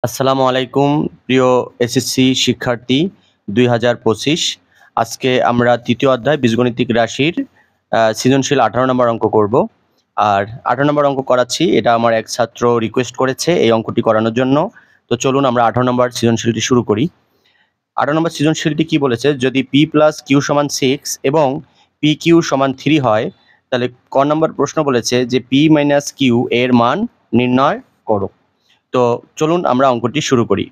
আসসালামু আলাইকুম প্রিয় এসএসসি শিক্ষার্থী ২০২৫। আজকে আমরা তৃতীয় অধ্যায় বীজগণিতিক রাশির সৃজনশীল ১৮ নম্বর অঙ্ক করব। আর ১৮ নম্বর অঙ্ক করাচ্ছি, এটা আমার এক ছাত্র রিকোয়েস্ট করেছে এই অঙ্কটি করানোর জন্য। তো চলুন আমরা ১৮ নম্বর সৃজনশীলটি শুরু করি। ১৮ নম্বর সৃজনশীলটি কি বলেছে, যদি পি প্লাস কিউ সমান 6 এবং পি কিউ সমান 3 হয়, তাহলে ক নম্বর প্রশ্ন বলেছে যে পি মাইনাস কিউ এর মান নির্ণয় করো। তো চলুন আমরা অঙ্কটি শুরু করি।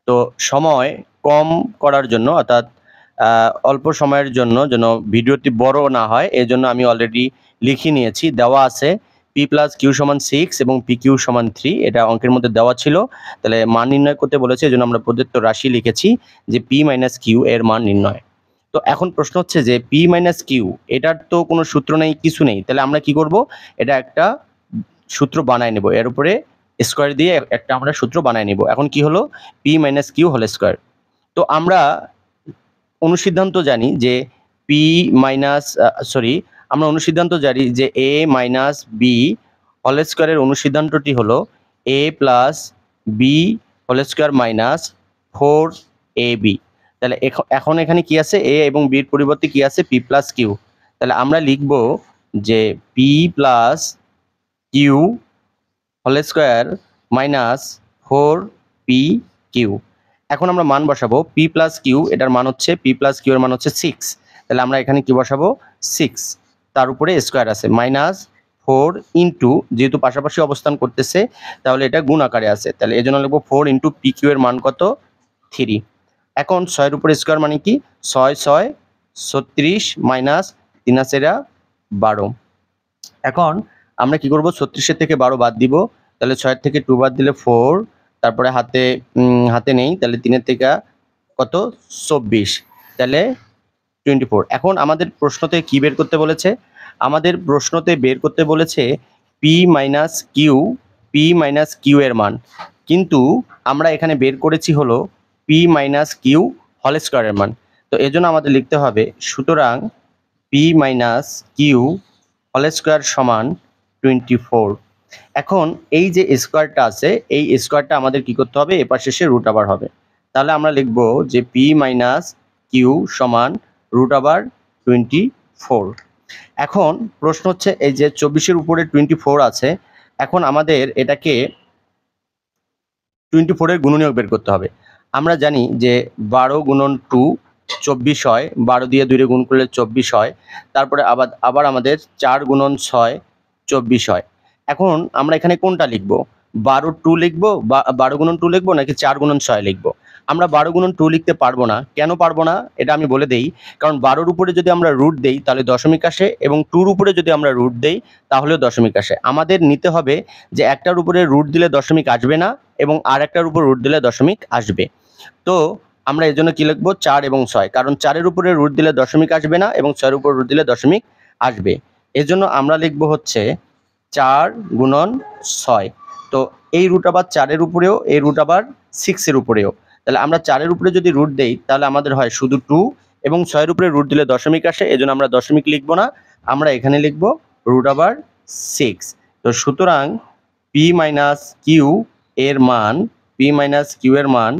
তো সময় কম করার জন্য, অর্থাৎ অল্প সময়ের জন্য যেন ভিডিওটি বড় না হয়, এই জন্য আমি অলরেডি লিখে নিয়েছি। দেওয়া আছে পি প্লাস কিউ সমান 6 এবং পি কিউ সমান 3, এটা অঙ্কের মধ্যে দেওয়া ছিল। তাহলে মান নির্ণয় করতে বলেছে, এই জন্য আমরা প্রদত্ত রাশি লিখেছি যে পি মাইনাস কিউ এর মান নির্ণয়। তো এখন প্রশ্ন হচ্ছে যে পি মাইনাস কিউ, এটার তো কোনো সূত্র নেই, কিছু নেই, তাহলে আমরা কি করব, এটা একটা সূত্র বানায় নেব, এর উপরে স্কোয়ার দিয়ে একটা আমরা সূত্র বানায় নিব। এখন কি হলো, P minus Q whole square. তো আমরা অনুসিদ্ধান্ত জানি যে পি মাইনাস আমরা অনুসিদ্ধান্ত জানি যে এ মাইনাস বি হোল স্কোয়ারের অনুসিদ্ধান্তটি হলো a plus b whole square minus 4ab। তাহলে এখন এখানে কি আছে, এ এবং বির পরিবর্তে কি আছে, পি প্লাস কিউ। তাহলে আমরা লিখব যে P plus Q whole square minus 4pq। এখন আমরা মান বসাবো পি প্লাস কিউ, এটার মান হচ্ছে পি প্লাস কিউ এর মান হচ্ছে 6। তাহলে আমরা এখানে কি বসাবো, 6, তার উপরে স্কোয়ার আছে মাইনাস 4 ইন্টু, যেহেতু পাশাপাশি অবস্থান করতেছে তাহলে এটা গুণ আকারে আছে, তাহলে এই জন্য লিখবো 4 ইন্টু পি কিউ এর মান কত, 3। এখন 6 এর উপরে স্কোয়ার মানে কি, 6 6 36 মাইনাস 3 আছে 12। এখন আমরা কি করব, 36-এর থেকে 12 বাদ দিব, তাহলে 6-এর থেকে 2 বাদ দিলে 4, তারপরে হাতে নেই, তাহলে 3-এর থেকে কত, 24, তাহলে 24। এখন আমাদের প্রশ্নতে কি বের করতে বলেছে, আমাদের প্রশ্নতে বের করতে বলেছে পি মাইনাস কিউ এর মান, কিন্তু আমরা এখানে বের করেছি হলো পি মাইনাস কিউ হোল স্কোয়ারের মান। তো এজন্য আমাদের লিখতে হবে, সুতরাং P minus Q whole square সমান 24। এখন এই যে স্কোয়ারটা আছে, এই স্কোয়ারটা আমাদের কি করতে হবে, এপার শেষে রুট আবার হবে। তাহলে আমরা লিখব যে পি মাইনাস কিউ সমান রুট আবার 24। এখন প্রশ্ন হচ্ছে এই যে 24-এর উপরে 24 আছে, এখন আমাদের এটাকে 24-এর গুণনীয়ক বের করতে হবে। আমরা জানি যে 12 গুণন 2 24 হয়, 12 দিয়ে 2 রে গুণ করলে 24 হয়, তারপরে আবার আমাদের 4 গুণন 6 24 হয়। এখন আমরা এখানে কোনটা লিখব, 12 2 লিখবো বা 12 গুণন 2 লিখবো নাকি 4 গুণন 6 লিখবো? আমরা 12 গুণন 2 লিখতে পারবো না। কেন পারবো না এটা আমি বলে দেই, কারণ 12-র উপরে যদি আমরা রুট দেই তাহলে দশমিক আসে, এবং 2-র উপরে যদি আমরা রুট দেই তাহলেও দশমিক আসে। আমাদের নিতে হবে যে একটার উপরে রুট দিলে দশমিক আসবে না এবং আর একটার উপর রুট দিলে দশমিক আসবে। তো আমরা এই জন্য কি লিখবো, 4 এবং 6, কারণ 4-এর উপরে রুট দিলে দশমিক আসবে না এবং 6-এর উপর রুট দিলে দশমিক আসবে। এজন্য আমরা লিখবো হচ্ছে 4 গুণন 6। তো এই রুট আবার 4-এর উপরেও, এই রুট আবার 6-এর উপরেও। তাহলে আমরা 4-এর উপরে যদি রুট দেই তাহলে আমাদের হয় শুধু 2, এবং 6-এর উপরে রুট দিলে দশমিক আসে, এজন্য আমরা দশমিক লিখবো না, আমরা এখানে লিখবো রুট আবার 6। তো সুতরাং পি মাইনাস কিউ এর মান, পি মাইনাস কিউ এর মান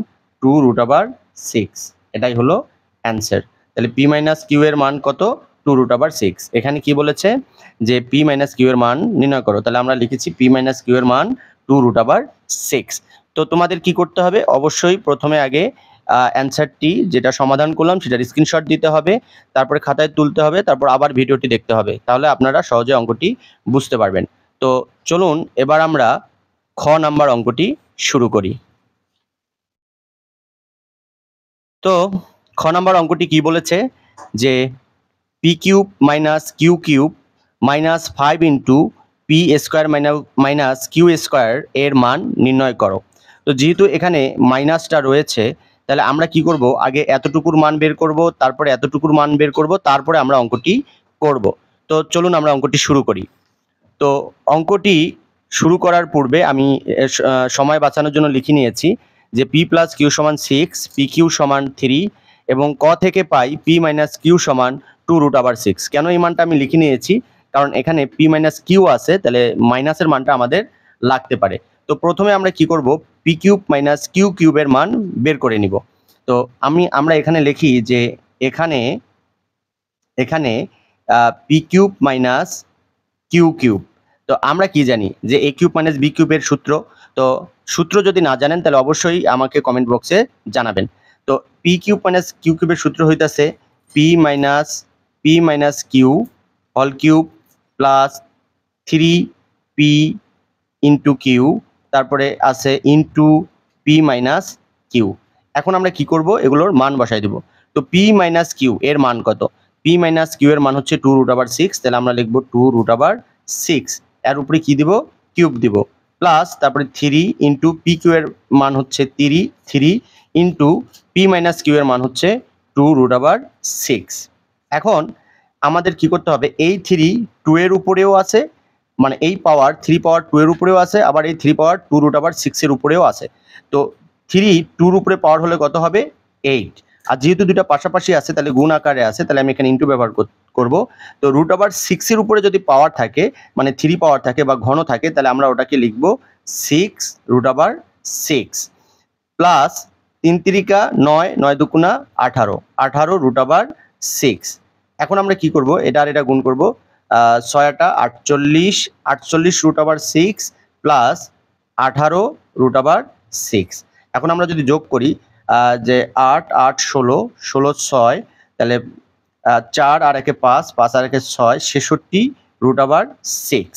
2 রুট আবার 6, এটাই হলো অ্যান্সার। তাহলে পি মাইনাস কিউ এর মান কত, 2 রুট আবার 6। এখানে কি বলেছে যে পি মাইনাস কিউ এর মান নির্ণয় করো, তাহলে আমরা লিখেছি পি মাইনাস কিউ এর মান 2 রুট আবার 6। তো তোমাদের কি করতে হবে, অবশ্যই প্রথমে আগে অ্যান্সারটি যেটা সমাধান করলাম সেটার স্ক্রিনশট দিতে হবে, তারপরে খাতায় তুলতে হবে, তারপর আবার ভিডিওটি দেখতে হবে, তাহলে আপনারা সহজে অঙ্কটি বুঝতে পারবেন। তো চলুন এবার আমরা খ নাম্বার অঙ্কটি শুরু করি। তো খ নাম্বার অঙ্কটি কি বলেছে যে P cube minus Q cube minus 5 into P square minus Q square এর মান নির্ণয় করো। তো যেহেতু এখানে মাইনাসটা রয়েছে, তাহলে আমরা কি করব, আগে এতটুকুর মান বের করব, তারপরে এতটুকুর মান বের করব, তারপরে আমরা অঙ্কটি করব। তো চলুন আমরা অঙ্কটি শুরু করি। তো অঙ্কটি শুরু করার পূর্বে আমি সময় বাঁচানোর জন্য লিখে নিয়েছি যে পি প্লাস কিউ সমান 6, পি কিউ সমান 3, এবং ক থেকে পাই পি মাইনাস কিউ সমান 2 রুট আবার 6। কেন এই মানটা আমি লিখে নিয়েছি, কারণ এখানে পি মাইনাস কিউ আছে, তাহলে মাইনাসের মানটা আমাদের লাগতে পারে। তো প্রথমে আমরা কি করব, পি কিউব মাইনাস কিউ কিউবের মান বের করে নিব। তো আমরা এখানে লিখি যে এখানে P cube minus Q cube. তো আমরা কি জানি যে এ কিউব মাইনাস বি কিউবের সূত্র। তো সূত্র যদি না জানেন তাহলে অবশ্যই আমাকে কমেন্ট বক্সে জানাবেন। তো পি কিউব মাইনাস কিউ কিউবের সূত্র হইতাছে P minus Q whole cube plus 3p into Q, তারপরে আছে ইন্টু পি মাইনাস কিউ। এখন আমরা কি করব, এগুলোর মান বসাই দেব। তো পি মাইনাস কিউ এর মান কত? পি মাইনাস কিউ এর মান হচ্ছে 2√6, তাহলে আমরা লিখবো 2√6। এর উপরে কি দিব? কিউব দিব, প্লাস তারপরে 3 ইন্টু পি কিউ এর মান হচ্ছে 3 ইন্টু পি মাইনাস কিউ এর মান হচ্ছে 2√6। এখন আমাদের কি করতে হবে, এই 3 2 এর উপরেও আছে, মানে এই পাওয়ার 3 পাওয়ার 2 এর উপরেও আছে, আবার এই 3 পাওয়ার 2√6 এর উপরেও আছে। তো 3 2 এর উপরে পাওয়ার হলে কত হবে? 8। আর যেহেতু দুটো পাশাপাশি আছে তাহলে গুণ আকারে আছে, তাহলে আমি এখানে ইন্টু ব্যবহার করব। তো √6 এর উপরে যদি পাওয়ার থাকে, মানে 3 পাওয়ার থাকে বা ঘন থাকে, তাহলে আমরা ওটাকে লিখব 6√6 প্লাস 3 3 9 9 2 18 18√6। এখন আমরা কি করব, এটা আর এটা গুণ করব, 6 48 48√6 প্লাস 18√6। এখন আমরা যদি যোগ করি যে 8 8 16 16 6, তাহলে 4 আর 1 5 5 আর 1 6 66√6।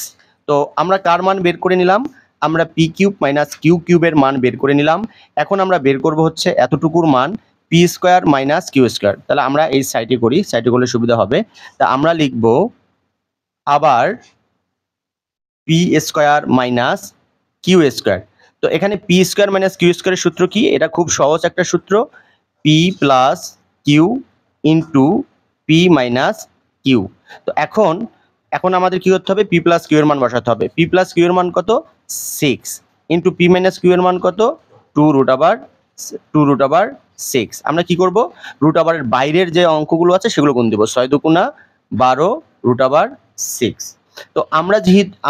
তো আমরা কার মান বের করে নিলাম? আমরা পি কিউব মাইনাস কিউ কিউবের মান বের করে নিলাম। এখন আমরা বের করব হচ্ছে এতটুকুর মান P square minus Q square. তাহলে আমরা এই সাইডে করি, সাইডে করলে সুবিধা হবে। তা আমরা লিখব আবার P square minus Q square. তো এখানে পি স্কোয়ার মাইনাস কিউ স্কোয়ারের সূত্র কি? এটা খুব সহজ একটা সূত্র, P plus Q into P minus Q. তো এখন আমাদের কি করতে হবে? পি প্লাস কিউ এর মান বসাতে হবে। পি প্লাস কিউ এর মান কত? 6 ইন্টু পি মাইনাস কিউ এর মান কত? 2√6। আমরা কি করব, রুট আবারের বাইরের যে অঙ্কগুলো আছে সেগুলো গুণ দিব, 6 2 12√6। তো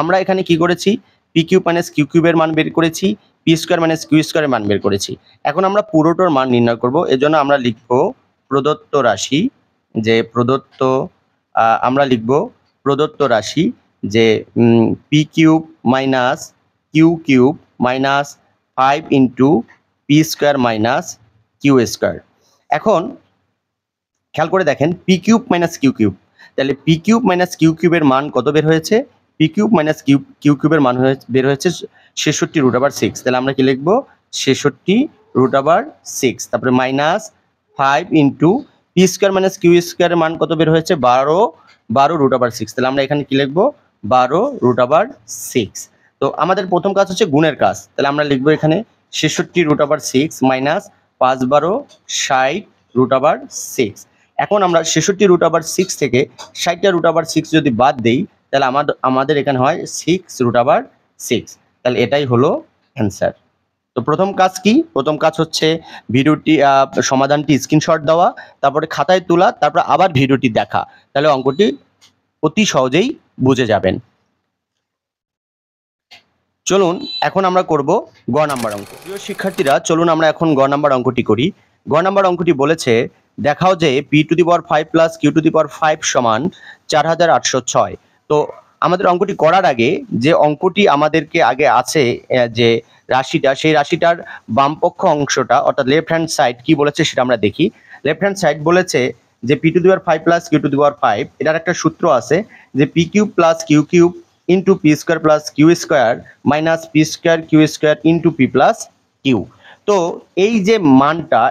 আমরা এখানে কি করেছি, পি কিউব মাইনাস কিউ কিউবের মান বের করেছি, পি স্কোয়ার মাইনাস কিউ স্কোয়ারের মান বের করেছি। এখন আমরা পুরোটার মান নির্ণয় করব। এজন্য আমরা লিখব প্রদত্ত রাশি, যে আমরা লিখব প্রদত্ত রাশি যে P cube minus Q cube minus 5 into P square minus Q square. এখন খেয়াল করে দেখেন P cube minus Q cube, তাহলে পি কিউব মাইনাস কিউ কিউবের মান কত বের হয়েছে? পি কিউব মাইনাস কিউ কিউবের মান বের হয়েছে 66√6। তাহলে আমরা কি লিখবো? 66√6, তারপরে minus 5 into P square minus Q স্কোয়ারের মান কত বের হয়েছে? 12√6। তাহলে আমরা এখানে কি লিখবো? 12√6। তো আমাদের প্রথম কাজ হচ্ছে গুণের কাজ, তাহলে আমরা লিখবো এখানে 66√6 মাইনাস 5 12 60√6। এখন আমরা 66√6 থেকে 60√6 যদি বাদ দেই, তাহলে আমাদের এখানে হয় 6√6। তাহলে এটাই হলো অ্যান্সার। তো প্রথম কাজ কি? প্রথম কাজ হচ্ছে ভিডিওটি সমাধানটি স্ক্রিনশট দেওয়া, তারপরে খাতায় তোলা, তারপর আবার ভিডিওটি দেখা, তাহলে অঙ্কটি অতি সহজেই বুঝে যাবেন। চলুন এখন আমরা করব গ নাম্বার অঙ্ক। প্রিয় শিক্ষার্থীরা, চলুন আমরা এখন গ নাম্বার অঙ্কটি করি। গ নাম্বার অঙ্কটি বলেছে, দেখাও যে p⁵ প্লাস q⁵ সমান 4806। তো আমাদের অঙ্কটি করার আগে যে অঙ্কটি আমাদেরকে আগে আছে, যে রাশিটা, সেই রাশিটার বামপক্ষ অংশটা অর্থাৎ লেফট হ্যান্ড সাইড কি বলেছে সেটা আমরা দেখি। লেফট হ্যান্ড সাইড বলেছে যে p⁵ প্লাস q⁵, এটার একটা সূত্র আছে যে p cube plus Q cube into P square plus Q square minus P square Q square into P plus Q. তো এই যে মানটা,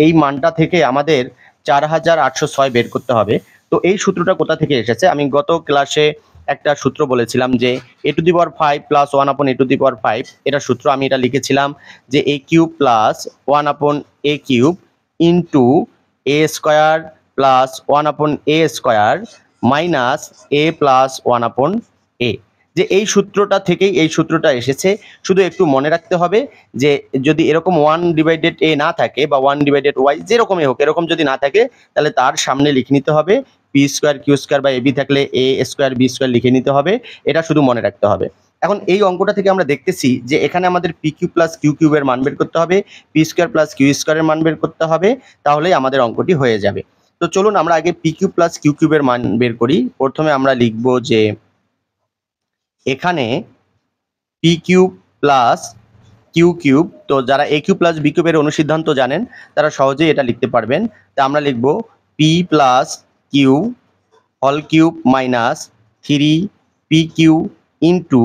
এই মানটা থেকে আমাদের 4806 বের করতে হবে। তো এই সূত্রটা কোথা থেকে এসেছে? আমি গত ক্লাসে একটা সূত্র বলেছিলাম যে a⁵ প্লাস 1/a⁵, এটা সূত্র আমি এটা লিখেছিলাম যে a cube plus 1/a cube into a square plus 1/a square minus a plus 1/a। যে এই সূত্রটা থেকেই এই সূত্রটা এসেছে। শুধু একটু মনে রাখতে হবে যে যদি এরকম 1/a না থাকে বা 1/y যেরকমই হোক, এরকম যদি না থাকে তাহলে তার সামনে লিখে নিতে হবে পি স্কোয়ার কিউ স্কোয়ার বা এবি থাকলে এ স্কোয়ার বি স্কোয়ার লিখে নিতে হবে। এটা শুধু মনে রাখতে হবে। এখন এই অঙ্কটা থেকে আমরা দেখতেছি যে এখানে আমাদের পি কিউ প্লাস কিউ কিউবের মান বের করতে হবে, পি স্কোয়ার প্লাস কিউ স্কোয়ারের মান বের করতে হবে, তাহলেই আমাদের অঙ্কটি হয়ে যাবে। তো চলুন আমরা আগে পি কিউ প্লাস কিউ কিউবের মান বের করি। প্রথমে আমরা লিখব যে এখানে P cube plus Q cube, তো যারা এ কিউ প্লাস বি কিউবের অনুসিদ্ধান্ত জানেন তারা সহজেই এটা লিখতে পারবেন। তা আমরা লিখব P plus Q whole cube minus 3 P Q into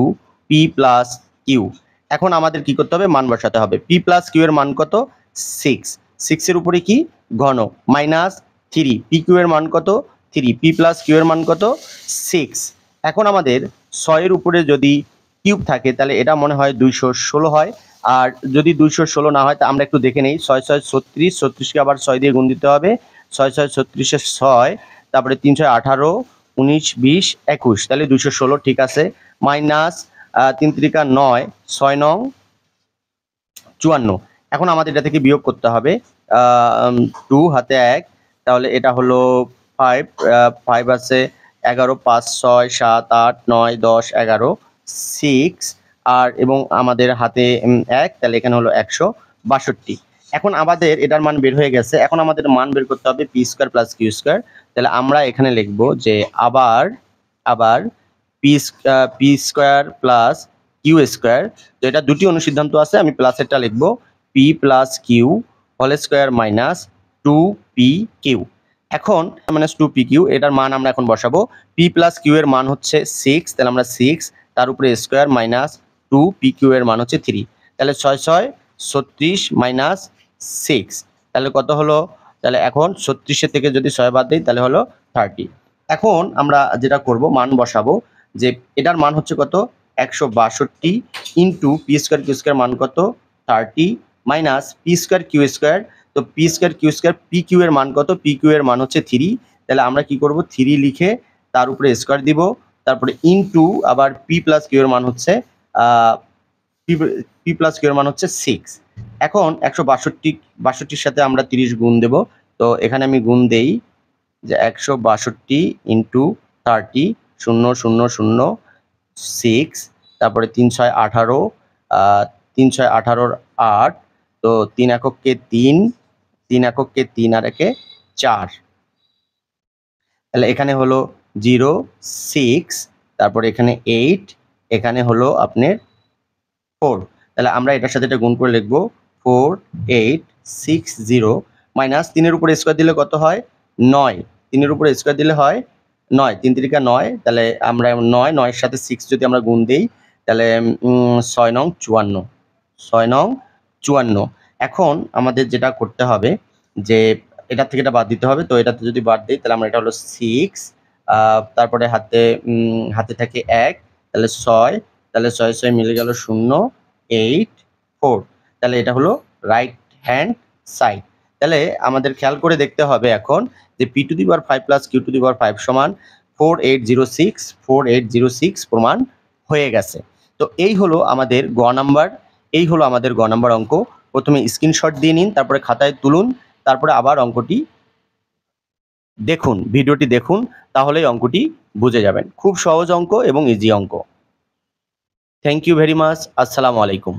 P plus Q. এখন আমাদের কি করতে হবে, মান বসাতে হবে। পি প্লাস কিউ এর মান কত, 6 এর উপরে কি ঘন মাইনাস 3 পি কিউ এর মান কত 3, পি প্লাস কিউ এর মান কত 6। এখন আমাদের 6 এর উপরে যদি কিউব থাকে তাহলে এটা মনে হয় 216 হয়, আর যদি 216 না হয় তা আমরা একটু দেখে নেই। 6 6 36, 36কে আবার 6 দিয়ে গুণ দিতে হবে। 6 6 36 6, তারপরে 3 6 18, 19 20 21, তাহলে 216 ঠিক আছে। মাইনাস 3 3 9, 6 9 54। এখন আমাদের এটা থেকে বিয়োগ করতে হবে 2 হাতে 1, তাহলে এটা হলো 5, 5 আছে 11, 5 6 7 8 9 10 11 6, আর এবং আমাদের হাতে 1, তাহলে এখানে হলো 162। এখন আমাদের এটার মান বের হয়ে গেছে। এখন আমাদের মান বের করতে হবে p square plus Q square. তাহলে আমরা এখানে লিখব যে আবার P square plus Q square. তো এটা দুটি অনুসিদ্ধান্ত আছে, আমি প্লাসেরটা লিখব P plus Q whole square minus 2পি কিউ। এখন মাইনাস 2পি কিউ, এটার মান আমরা এখন বসাবো। পি প্লাস কিউ এর মান হচ্ছে 6, তাহলে আমরা 6 তার উপরে স্কোয়ার মাইনাস 2পি কিউ এর মান হচ্ছে 3, তাহলে 6 6 36 মাইনাস 6, তাহলে কত হলো, তাহলে এখন 36 থেকে যদি 6 বাদ দিই তাহলে হলো 30। এখন আমরা যেটা করব মান বসাবো, যে এটার মান হচ্ছে কত 162 into P square Q square মান কত 30 minus P square Q square. তো p square Q square p q এর মান কত, পি কিউ এর মান হচ্ছে 3, তাহলে আমরা কি করব 3 লিখে তার উপরে স্কোয়ার দিব, তারপরে ইন্টু আবার পি প্লাস কিউ এর মান হচ্ছে পি প্লাস কিউ এর মান হচ্ছে 6। এখন 162 সাথে আমরা 30 গুণ দেব। তো এখানে আমি গুণ দেই যে 162 ইন্টু 30 0 0 0 6, তারপরে 3 6 18, 3 6 18 8, তো 3 এককে 3, 3 এককে 3 আর একে 4, তাহলে এখানে হলো 0 6, তারপরে এখানে 8, এখানে হলো আপনার 4, তাহলে আমরা এটার সাথে এটা গুণ করে লিখব 4 8 6 0 মাইনাস 3 এর উপরে স্কোয়ার দিলে কত হয় 9, 3 এর উপরে স্কোয়ার দিলে হয় 9, 3 3 9, তাহলে আমরা 9 9 এর সাথে 6 যদি আমরা গুণ দেই তাহলে 6 9 54, 6 9 54। এখন আমাদের যেটা করতে হবে যে এটা থেকে এটা বাদ দিতে হবে। তো এটাতে যদি বাদ দিই তাহলে আমরা এটা হলো 6, তারপরে হাতে থাকে 1, তাহলে 6, তাহলে 6 6 মিলে গেল 0 8 4, তাহলে এটা হলো রাইট হ্যান্ড সাইড। তাহলে আমাদের খেয়াল করে দেখতে হবে এখন যে p to the power 5 plus q to the power 5 সমান 4806 প্রমাণ হয়ে গেছে। তো এই হলো আমাদের গ নাম্বার অঙ্ক। প্রথমে স্ক্রিনশট দিয়ে নিন, তারপরে খাতায় তুলুন, তারপরে আবার অঙ্কটি দেখুন, ভিডিওটি দেখুন, তাহলেই অঙ্কটি বুঝে যাবেন। খুব সহজ অঙ্ক এবং ইজি অঙ্ক। Thank you very much. আসসালামু আলাইকুম।